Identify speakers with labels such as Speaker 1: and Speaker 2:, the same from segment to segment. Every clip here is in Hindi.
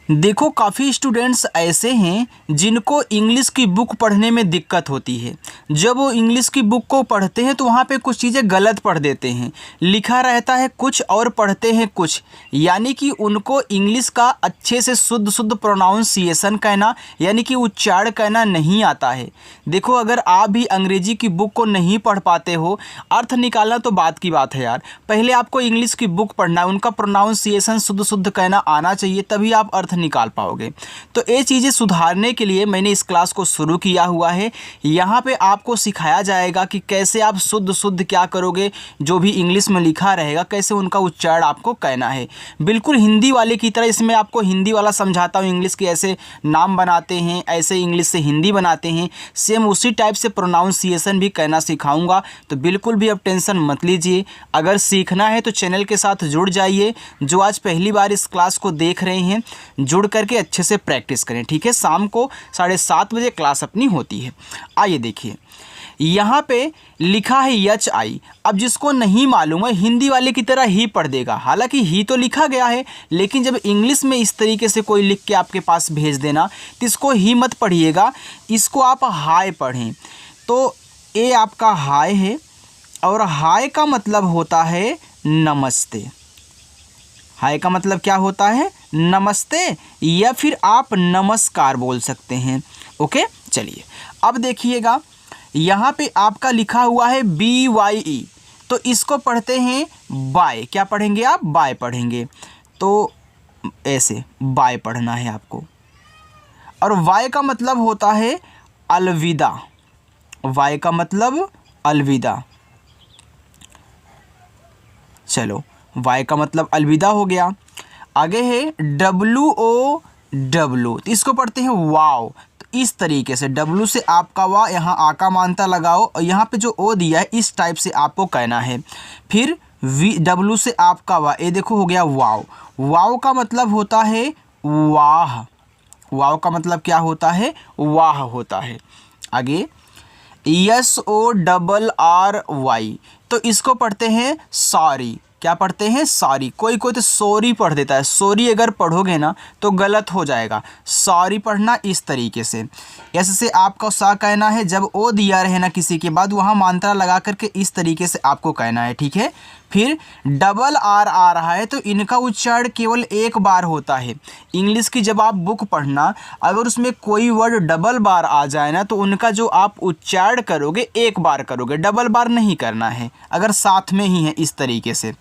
Speaker 1: देखो काफ़ी स्टूडेंट्स ऐसे हैं जिनको इंग्लिश की बुक पढ़ने में दिक्कत होती है। जब वो इंग्लिश की बुक को पढ़ते हैं तो वहाँ पे कुछ चीज़ें गलत पढ़ देते हैं, लिखा रहता है कुछ और पढ़ते हैं कुछ, यानी कि उनको इंग्लिश का अच्छे से शुद्ध शुद्ध प्रोनाउंसिएशन कहना यानी कि उच्चारण कहना नहीं आता है। देखो अगर आप भी अंग्रेजी की बुक को नहीं पढ़ पाते हो, अर्थ निकालना तो बात की बात है यार, पहले आपको इंग्लिश की बुक पढ़ना है, उनका प्रोनाउंसिएशन शुद्ध शुद्ध कहना आना चाहिए, तभी आप अर्थ निकाल पाओगे। तो ये चीज़ें सुधारने के लिए मैंने इस क्लास को शुरू किया हुआ है। यहाँ पे आपको सिखाया जाएगा कि कैसे आप शुद्ध शुद्ध क्या करोगे, जो भी इंग्लिश में लिखा रहेगा कैसे उनका उच्चारण आपको कहना है। बिल्कुल हिंदी वाले की तरह इसमें आपको हिंदी वाला समझाता हूँ, इंग्लिश के ऐसे नाम बनाते हैं, ऐसे इंग्लिश से हिंदी बनाते हैं, सेम उसी टाइप से प्रोनाउंसिएशन भी कहना सिखाऊंगा। तो बिल्कुल भी अब टेंशन मत लीजिए। अगर सीखना है तो चैनल के साथ जुड़ जाइए। जो आज पहली बार इस क्लास को देख रहे हैं, जुड़ करके अच्छे से प्रैक्टिस करें, ठीक है। शाम को 7:30 बजे क्लास अपनी होती है। आइए देखिए, यहाँ पे लिखा है HI। अब जिसको नहीं मालूम है हिंदी वाले की तरह ही पढ़ देगा, हालांकि ही तो लिखा गया है, लेकिन जब इंग्लिश में इस तरीके से कोई लिख के आपके पास भेज देना तो इसको ही मत पढ़िएगा, इसको आप हाय पढ़ें। तो ये आपका हाय है और हाय का मतलब होता है नमस्ते। हाय का मतलब क्या होता है? नमस्ते, या फिर आप नमस्कार बोल सकते हैं। ओके, चलिए अब देखिएगा, यहाँ पे आपका लिखा हुआ है BYE, तो इसको पढ़ते हैं बाय। क्या पढ़ेंगे आप? बाय पढ़ेंगे। तो ऐसे बाय पढ़ना है आपको। और वाय का मतलब होता है अलविदा। वाय का मतलब अलविदा। चलो, वाय का मतलब अलविदा हो गया। आगे है WOW, तो इसको पढ़ते हैं वाव। तो इस तरीके से W से आपका वाह, यहाँ आ का मानता लगाओ और यहाँ पे जो O दिया है इस टाइप से आपको कहना है। फिर W से आपका वाह, ये देखो हो गया वाव। वाव का मतलब होता है वाह। वाव का मतलब क्या होता है? वाह होता है। आगे SORRY, तो इसको पढ़ते हैं सॉरी। क्या पढ़ते हैं? सॉरी। कोई कोई तो सॉरी पढ़ देता है, सॉरी अगर पढ़ोगे ना तो गलत हो जाएगा। सॉरी पढ़ना इस तरीके से। एस से आपका सा कहना है, जब ओ दिया रहे ना किसी के बाद वहाँ मात्रा लगा करके इस तरीके से आपको कहना है, ठीक है। फिर डबल आर आ रहा है तो इनका उच्चारण केवल एक बार होता है। इंग्लिश की जब आप बुक पढ़ना, अगर उसमें कोई वर्ड डबल बार आ जाए ना तो उनका जो आप उच्चारण करोगे एक बार करोगे, डबल बार नहीं करना है अगर साथ में ही है इस तरीके से।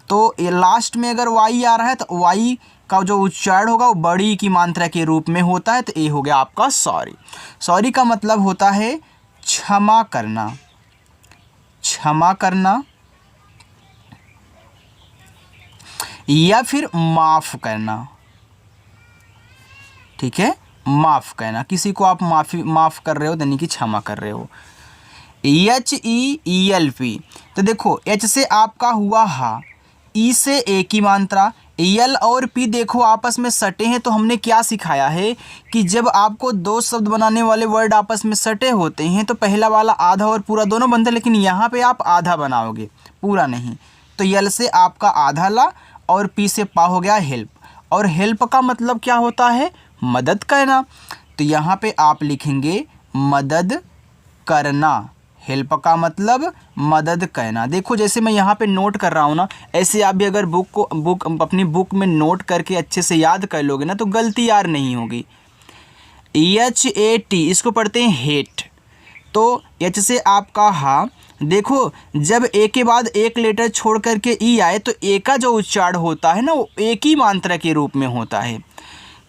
Speaker 1: तो ये लास्ट में अगर वाई आ रहा है तो वाई का जो उच्चारण होगा वो बड़ी की मात्रा के रूप में होता है। तो ये हो गया आपका सॉरी। सॉरी का मतलब होता है क्षमा करना। क्षमा करना या फिर माफ़ करना, ठीक है। माफ़ करना, किसी को आप माफ़ कर रहे हो यानी कि क्षमा कर रहे हो। HELP, तो देखो H से आपका हुआ हा, E से ए की मात्रा, L और P देखो आपस में सटे हैं। तो हमने क्या सिखाया है कि जब आपको दो शब्द बनाने वाले वर्ड आपस में सटे होते हैं तो पहला वाला आधा और पूरा दोनों बनते हैं, लेकिन यहाँ पे आप आधा बनाओगे, पूरा नहीं। तो L से आपका आधा ला और P से पा हो गया हेल्प। और हेल्प का मतलब क्या होता है? मदद करना। तो यहाँ पे आप लिखेंगे मदद करना। हेल्प का मतलब मदद करना। देखो जैसे मैं यहाँ पे नोट कर रहा हूँ ना, ऐसे आप भी अगर अपनी बुक में नोट करके अच्छे से याद कर लोगे ना तो गलती यार नहीं होगी। HAT, इसको पढ़ते हैं हेट। तो H से आपका हा, देखो जब ए के बाद एक लेटर छोड़ करके ई आए तो ए का जो उच्चारण होता है ना वो एक ही मात्रा के रूप में होता है।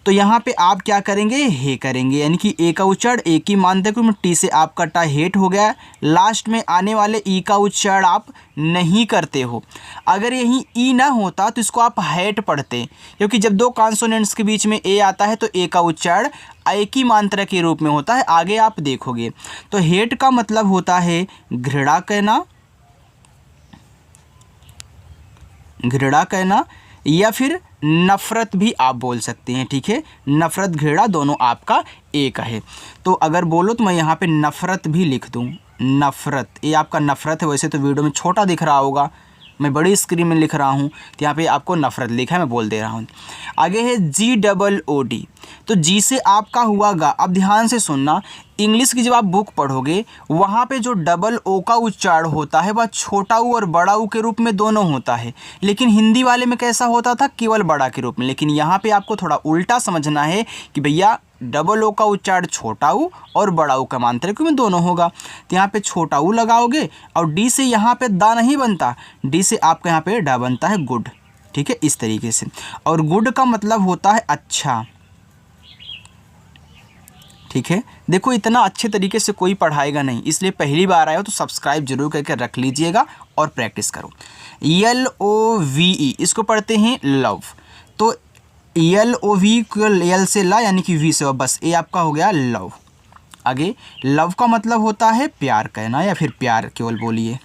Speaker 1: तो यहाँ पे आप क्या करेंगे? हे करेंगे, यानी कि ए का उच्चारण एक ही मात्रा के रूप में। टी से आपका टा हेट हो गया। लास्ट में आने वाले ई का उच्चारण आप नहीं करते हो। अगर यहीं ई ना होता तो इसको आप हैट पढ़ते, क्योंकि जब दो कॉन्सोनेंट्स के बीच में ए आता है तो ए का उच्चारण एक ही मात्रा के रूप में होता है। आगे आप देखोगे। तो हेट का मतलब होता है घृणा करना, घृणा करना, या फिर नफ़रत भी आप बोल सकते हैं, ठीक है। नफ़रत घृणा दोनों आपका एक है। तो अगर बोलो तो मैं यहाँ पे नफ़रत भी लिख दूँ। नफ़रत, ये आपका नफ़रत है। वैसे तो वीडियो में छोटा दिख रहा होगा, मैं बड़ी स्क्रीन में लिख रहा हूँ तो यहाँ पे आपको नफ़रत लिखा है, मैं बोल दे रहा हूँ। आगे है GOOD, तो जी से आपका हुआ गा। अब ध्यान से सुनना, इंग्लिश की जब आप बुक पढ़ोगे वहाँ पे जो डबल ओ का उच्चारण होता है वह छोटा ऊ और बड़ा ऊ के रूप में दोनों होता है, लेकिन हिंदी वाले में कैसा होता था, केवल बड़ा के रूप में। लेकिन यहाँ पे आपको थोड़ा उल्टा समझना है कि भैया डबल ओ का उच्चारण छोटा ऊ और बड़ा ऊ का मात्रिक में दोनों होगा। तो यहाँ पे छोटा ऊ लगाओगे और डी से यहाँ पे दा नहीं बनता, डी से आपका यहाँ पे डा बनता है गुड। ठीक है, इस तरीके से। और गुड का मतलब होता है अच्छा। ठीक है, देखो इतना अच्छे तरीके से कोई पढ़ाएगा नहीं, इसलिए पहली बार आए हो तो सब्सक्राइब जरूर करके रख लीजिएगा और प्रैक्टिस करो। LOVE इसको पढ़ते हैं लव, तो LOV को L से ला यानी कि V से, बस ये आपका हो गया लव। आगे लव का मतलब होता है प्यार कहना या फिर प्यार केवल बोलिए।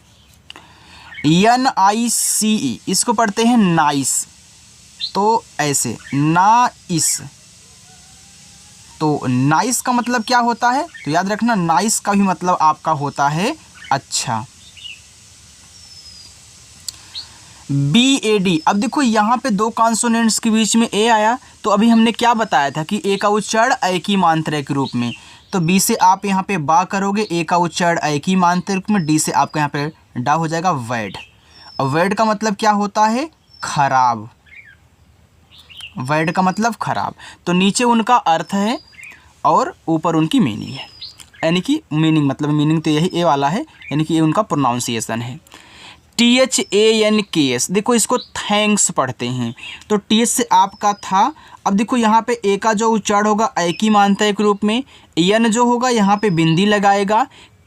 Speaker 1: NICE इसको पढ़ते हैं नाइस, तो ऐसे नाइस, तो नाइस का मतलब क्या होता है, तो याद रखना नाइस का भी मतलब आपका होता है अच्छा। BAD, अब देखो यहाँ पे दो कॉन्सोनेंट्स के बीच में ए आया, तो अभी हमने क्या बताया था कि ए का उच्चारण ए की मात्रा के रूप में, तो बी से आप यहाँ पे बा करोगे, ए का उच्चारण ए की मात्रा रूप में, डी से आपका यहाँ पे डा हो जाएगा वैड। और वैड का मतलब क्या होता है, खराब। वैड का मतलब खराब, तो नीचे उनका अर्थ है और ऊपर उनकी मीनिंग है, यानी कि मीनिंग मतलब मीनिंग तो यही ए वाला है, यानी कि ये उनका प्रोनाउंसिएशन है। THANKS, देखो इसको थैंक्स पढ़ते हैं, तो TH से आपका था। अब देखो यहाँ पे ए का जो उच्चारण होगा ए की मात्रा के रूप में, यन जो होगा यहाँ पे बिंदी लगाएगा,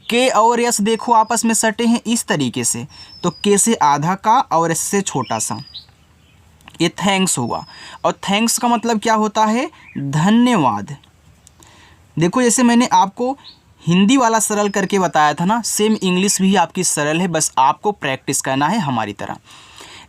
Speaker 1: के और यस देखो आपस में सटे हैं इस तरीके से, तो के से आधा का और एस से छोटा सा, ये थैंक्स हुआ। और थैंक्स का मतलब क्या होता है, धन्यवाद। देखो जैसे मैंने आपको हिंदी वाला सरल करके बताया था ना, सेम इंग्लिश भी आपकी सरल है, बस आपको प्रैक्टिस करना है हमारी तरह।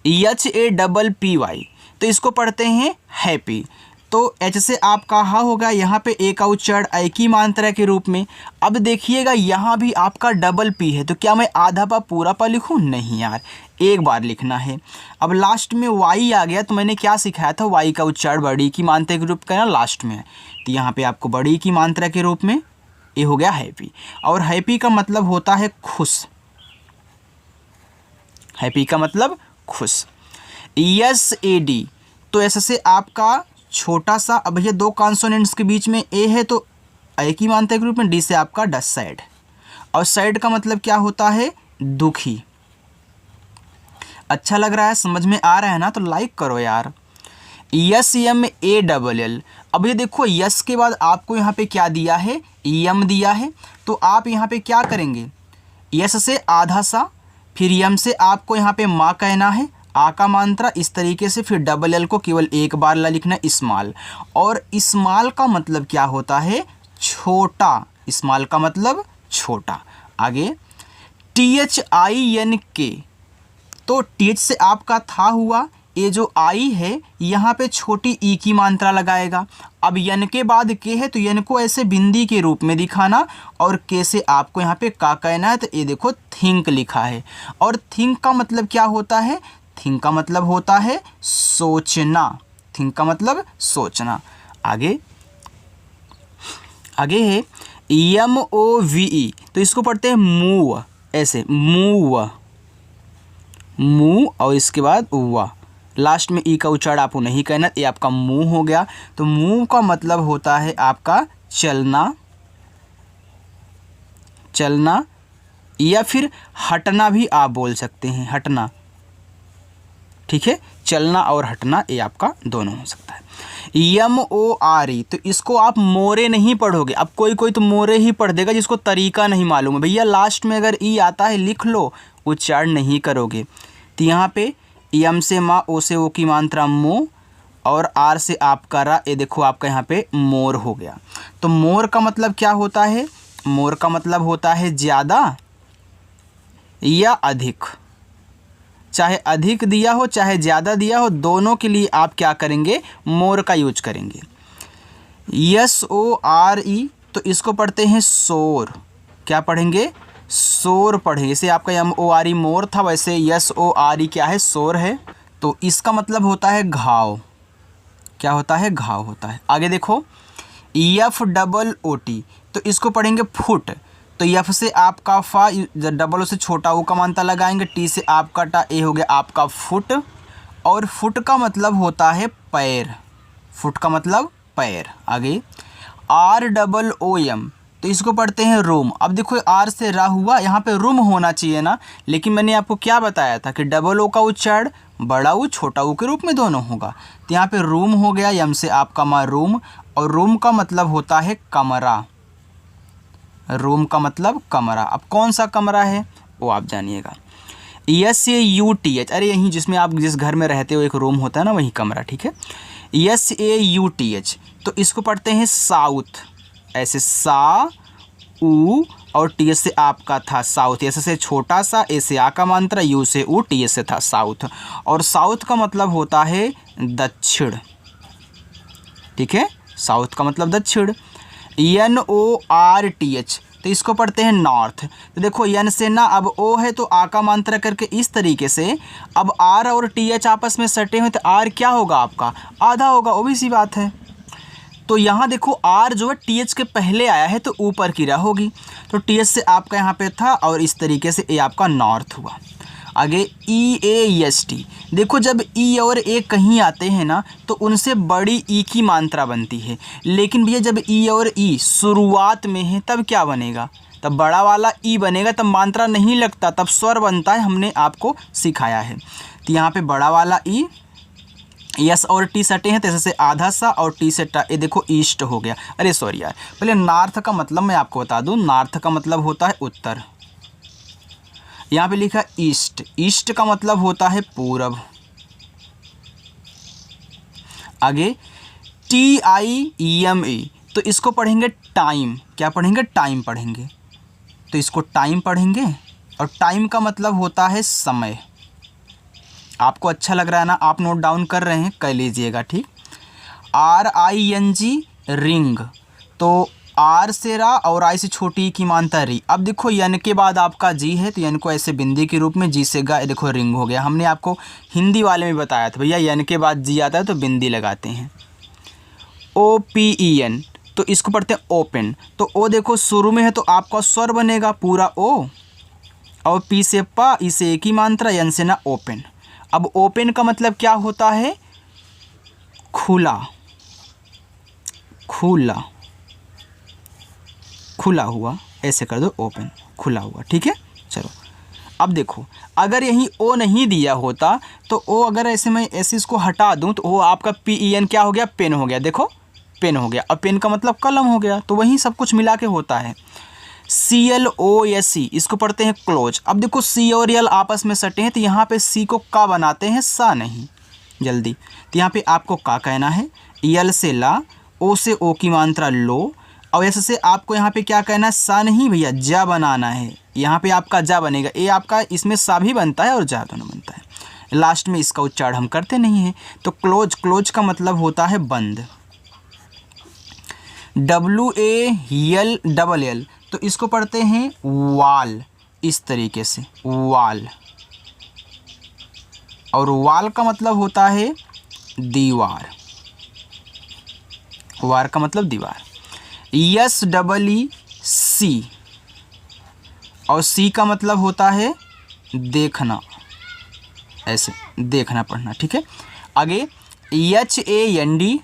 Speaker 1: HAPPY, तो इसको पढ़ते हैं हैप्पी, तो एच से आपका हा होगा, यहाँ पे ए का उच्चारण ए की मात्रा के रूप में। अब देखिएगा यहाँ भी आपका डबल पी है, तो क्या मैं आधा पा पूरा पा लिखूँ, नहीं यार, एक बार लिखना है। अब लास्ट में वाई आ गया, तो मैंने क्या सिखाया था, वाई का उच्चारण बड़ी की मात्रा के रूप करना लास्ट में, तो यहाँ पे आपको बड़ी की मात्रा के रूप में ये हो गया हैप्पी। और हैप्पी का मतलब होता है खुश, हैप्पी का मतलब खुश। SAD, तो ऐसे से आपका छोटा सा, अब ये दो कॉन्सोनेंट्स के बीच में ए है तो ए की मात्रा के रूप में, डी से आपका डस सैड, और सैड का मतलब क्या होता है, दुखी। अच्छा लग रहा है, समझ में आ रहा है ना, तो लाइक करो यार। YAMALL, अब ये देखो यस के बाद आपको यहाँ पे क्या दिया है, यम दिया है, तो आप यहाँ पे क्या करेंगे, यस से आधा सा, फिर यम से आपको यहाँ पे माँ कहना है, आ का मात्रा इस तरीके से, फिर डबल एल को केवल एक बार ला लिखना स्मॉल, और स्मॉल का मतलब क्या होता है, छोटा, स्मॉल का मतलब छोटा। आगे THINK, तो TH से आपका था हुआ, ये जो आई है यहाँ पे छोटी ई की मात्रा लगाएगा। अब यन के बाद के है, तो यन को ऐसे बिंदी के रूप में दिखाना, और के से आपको यहाँ पे का कहना है, तो ये देखो थिंक लिखा है। और थिंक का मतलब क्या होता है, थिंक का मतलब होता है सोचना, थिंक का मतलब सोचना। आगे है MOVE, तो इसको पढ़ते हैं मूव, ऐसे मूव, मूव, और इसके बाद हुआ, लास्ट में ई का उच्चारण आपको नहीं कहना, ये आपका मूव हो गया। तो मूव का मतलब होता है आपका चलना, चलना, या फिर हटना भी आप बोल सकते हैं, हटना। ठीक है, चलना और हटना ये आपका दोनों हो सकता है। MORE, तो इसको आप मोरे नहीं पढ़ोगे, अब कोई कोई तो मोरे ही पढ़ देगा जिसको तरीका नहीं मालूम है। भैया लास्ट में अगर ई आता है लिख लो, उच्चारण नहीं करोगे। तो यहाँ पे यम से माँ, ओ से ओ की मात्रा मो, और आर से आपका रा, ये देखो आपका यहाँ पे मोर हो गया। तो मोर का मतलब क्या होता है, मोर का मतलब होता है ज़्यादा या अधिक, चाहे अधिक दिया हो चाहे ज़्यादा दिया हो, दोनों के लिए आप क्या करेंगे, मोर का यूज करेंगे। SORE, तो इसको पढ़ते हैं शोर, क्या पढ़ेंगे, शोर पढ़े, जैसे आपका MORE मोर था, वैसे SORE क्या है, शोर है। तो इसका मतलब होता है घाव। क्या होता है, घाव होता है। आगे देखो FOOT, तो इसको पढ़ेंगे फुट। तो F से आपका फा, डबल ओ से छोटा ऊ का मानता लगाएंगे, T से आपका टा, ए हो गया आपका फुट। और फुट का मतलब होता है पैर, फुट का मतलब पैर। आगे ROOM, तो इसको पढ़ते हैं रूम। अब देखो आर से रा हुआ, यहाँ पे रूम होना चाहिए ना, लेकिन मैंने आपको क्या बताया था कि डबल ओ का उच्चारण बड़ा ऊ छोटा ऊ के रूप में दोनों होगा। तो यहाँ पे रूम हो गया, यम से आपका मा रूम, और रूम का मतलब होता है कमरा। रूम का मतलब कमरा। अब कौन सा कमरा है वो आप जानिएगा। SAUTH, अरे यहीं जिसमें आप जिस घर में रहते हो एक रूम होता है ना, वही कमरा, ठीक है। SAUTH, तो इसको पढ़ते हैं साउथ, ऐसे सा ऊ और टी से आपका था साउथ। एस से छोटा सा, ए से आ का मात्रा, यू से ऊ, टी से था साउथ। और साउथ का मतलब होता है दक्षिण, ठीक है। साउथ का मतलब दक्षिण। NORTH, तो इसको पढ़ते हैं नॉर्थ। तो देखो यन से ना, अब ओ है तो आ का मात्रा करके इस तरीके से, अब आर और TH आपस में सटे हुए, तो आर क्या होगा आपका, आधा होगा, वो भी सी बात है। तो यहाँ देखो आर जो है TH के पहले आया है तो ऊपर की रा होगी, तो TH से आपका यहाँ पे था, और इस तरीके से ए आपका नॉर्थ हुआ। आगे EAST, देखो जब ई और ए कहीं आते हैं ना, तो उनसे बड़ी ई की मात्रा बनती है, लेकिन भैया जब ई और ई शुरुआत में है तब क्या बनेगा, तब बड़ा वाला ई बनेगा, तब मात्रा नहीं लगता, तब स्वर बनता है, हमने आपको सिखाया है। तो यहाँ पे बड़ा वाला ई, यस और टी सटे हैं, तो ऐसे से आधा सा और टी से टा, ये देखो ईस्ट हो गया। अरे सॉरी यार, पहले नॉर्थ का मतलब मैं आपको बता दूं, नॉर्थ का मतलब होता है उत्तर। यहाँ पे लिखा ईस्ट, ईस्ट का मतलब होता है पूरब। आगे TIME, तो इसको पढ़ेंगे टाइम। क्या पढ़ेंगे, टाइम पढ़ेंगे। तो इसको टाइम पढ़ेंगे, और टाइम का मतलब होता है समय। आपको अच्छा लग रहा है ना, आप नोट डाउन कर रहे हैं, कर लीजिएगा, ठीक। RING, रिंग, तो आर से रा और आई से छोटी की मानता री। अब देखो यन के बाद आपका जी है, तो यन को ऐसे बिंदी के रूप में, जी से गा, देखो रिंग हो गया। हमने आपको हिंदी वाले में बताया था भैया, यन के बाद जी आता है तो बिंदी लगाते हैं। OPEN, तो इसको पढ़ते हैं ओपन। तो ओ देखो शुरू में है तो आपका स्वर बनेगा पूरा ओ, और पी से पा, ई से एक ही मात्रा, यन से ना ओपन। अब ओपन का मतलब क्या होता है, खुला, खुला, खुला हुआ, ऐसे कर दो ओपन, खुला हुआ, ठीक है। चलो अब देखो, अगर यहीं ओ नहीं दिया होता तो ओ, अगर ऐसे मैं ऐसे इसको हटा दूं तो वो आपका PEN क्या हो गया, पेन हो गया। देखो पेन हो गया, और पेन का मतलब कलम हो गया, तो वही सब कुछ मिला के होता है। CLOSE, इसको पढ़ते हैं क्लोज। अब देखो सी और यल आपस में सटे हैं, तो यहाँ पे सी को का बनाते हैं, सा नहीं, जल्दी। तो यहाँ पे आपको का कहना है, यल से ला, ओ से ओ की मात्रा लो, और ऐसे से आपको यहाँ पे क्या कहना है, सा नहीं भैया, जा बनाना है। यहाँ पे आपका जा बनेगा, ये आपका इसमें सा भी बनता है और जा दोनों बनता है, लास्ट में इसका उच्चारण हम करते नहीं हैं। तो क्लोज, क्लोज का मतलब होता है बंद। WALLL, तो इसको पढ़ते हैं वाल, इस तरीके से वाल, और वाल का मतलब होता है दीवार, वार का मतलब दीवार। SEEC, और सी का मतलब होता है देखना, ऐसे देखना पढ़ना, ठीक है। आगे HAND,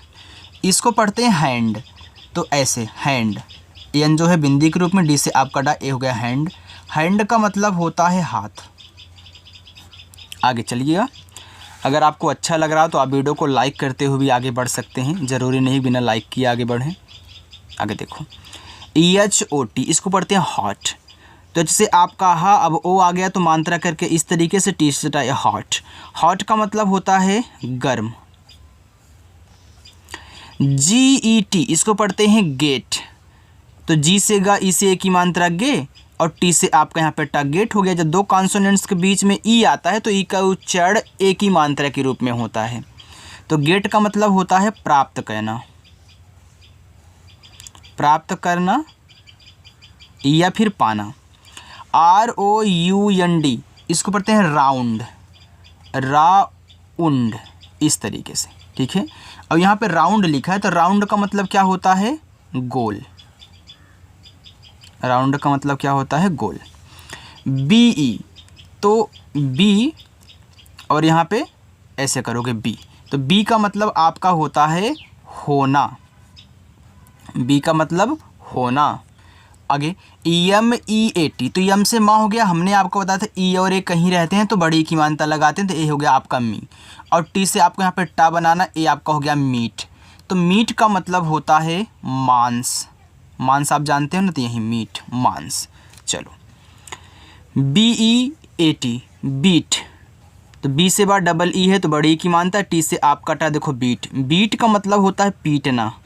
Speaker 1: इसको पढ़ते हैं हैंड, तो ऐसे हैंड, एन जो है बिंदी के रूप में, डी से आपका डा, ए हो गया हैंड। हैंड का मतलब होता है हाथ। आगे चलिएगा, अगर आपको अच्छा लग रहा हो तो आप वीडियो को लाइक करते हुए भी आगे बढ़ सकते हैं, ज़रूरी नहीं बिना लाइक किए आगे बढ़ें। आगे देखो EHOT, इसको पढ़ते हैं हॉट। तो जैसे आपका हा, अब ओ आ गया तो मात्रा करके इस तरीके से टी से टाइप हॉट। हॉट का मतलब होता है गर्म। GET, इसको पढ़ते हैं गेट। तो जी से गा, ई से ए की मात्रा गे, और टी से आपका यहाँ पे टा, गेट हो गया। जब दो कॉन्सोनेंट्स के बीच में ई आता है तो ई का उच्चारण ए की मात्रा के रूप में होता है। तो गेट का मतलब होता है प्राप्त करना, प्राप्त करना या फिर पाना। ROUND, इसको पढ़ते हैं राउंड, राउंड, इस तरीके से, ठीक है। अब यहाँ पे राउंड लिखा है तो राउंड का मतलब क्या होता है? गोल। राउंड का मतलब क्या होता है? गोल। BE, तो B और यहाँ पे ऐसे करोगे B, तो B का मतलब आपका होता है होना। B का मतलब होना। आगे MEAT, तो यम से माँ हो गया, हमने आपको बताया था ई और ए कहीं रहते हैं तो बड़ी की मानता लगाते हैं, तो ए हो गया आपका मी, और टी से आपको यहाँ पे टा बनाना, ए आपका हो गया मीट। तो मीट का मतलब होता है मांस। मांस आप जानते हो ना, तो यही मीट, मांस। चलो BEAT, बीट, तो बी से बाद डबल ई है तो बड़ी की मानता है, टी से आपका टा देखो बीट। बीट का मतलब होता है पीटना।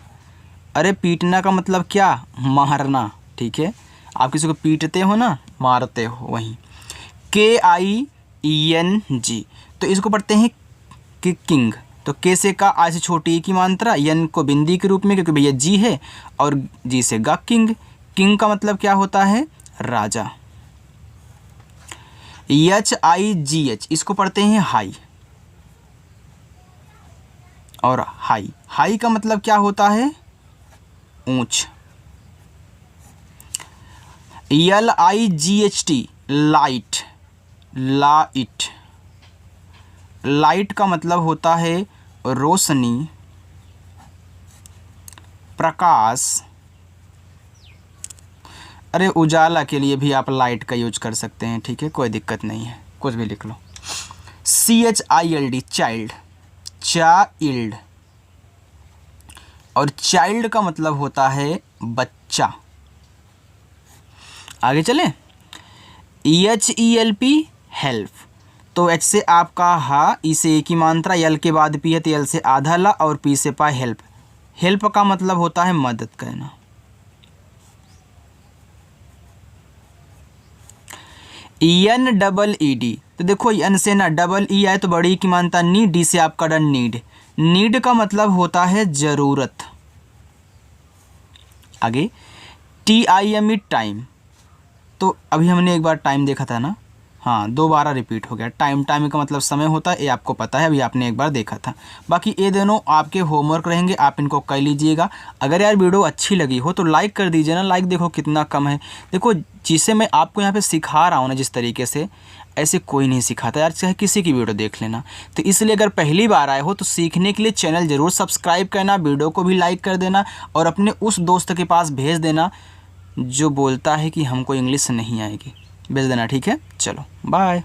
Speaker 1: अरे पीटना का मतलब क्या? मारना, ठीक है। आप किसी को पीटते हो ना, मारते हो, वहीं। KING, तो इसको पढ़ते हैं किंग, तो के से का, आई से छोटी ई की मात्रा, यन को बिंदी के रूप में क्योंकि भैया जी है, और जी से गा किंग। किंग का मतलब क्या होता है? राजा। HIGH, इसको पढ़ते हैं हाई, और हाई, हाई का मतलब क्या होता है? ऊंच। LIGHT, लाइट, लाइट, लाइट का मतलब होता है रोशनी, प्रकाश। अरे उजाला के लिए भी आप लाइट का यूज कर सकते हैं, ठीक है, कोई दिक्कत नहीं है, कुछ भी लिख लो। CHILD, चाइल्ड, चाइल्ड, और चाइल्ड का मतलब होता है बच्चा। आगे चलें। HELP, हेल्प, तो H से आपका हा, ई से एक ही मात्रा, यल के बाद पी है तो यल से आधा ला, और पी से पा, हेल्प। हेल्प का मतलब होता है मदद करना। NEED, तो देखो एन से ना डबल ई आए तो बड़ी की मानता नी, डी से आपका डन नीड। नीड का मतलब होता है ज़रूरत। आगे TIME, टाइम, तो अभी हमने एक बार टाइम देखा था ना, हाँ, दोबारा रिपीट हो गया। टाइम, टाइम का मतलब समय होता है, ये आपको पता है, अभी आपने एक बार देखा था। बाकी ये दोनों आपके होमवर्क रहेंगे, आप इनको कर लीजिएगा। अगर यार वीडियो अच्छी लगी हो तो लाइक कर दीजिए ना, लाइक देखो कितना कम है। देखो जिसे मैं आपको यहाँ पे सिखा रहा हूँ ना, जिस तरीके से, ऐसे कोई नहीं सिखाता यार, चाहे किसी की वीडियो देख लेना। तो इसलिए अगर पहली बार आए हो तो सीखने के लिए चैनल ज़रूर सब्सक्राइब करना, वीडियो को भी लाइक कर देना, और अपने उस दोस्त के पास भेज देना जो बोलता है कि हमको इंग्लिश नहीं आएगी, भेज देना, ठीक है। चलो बाय।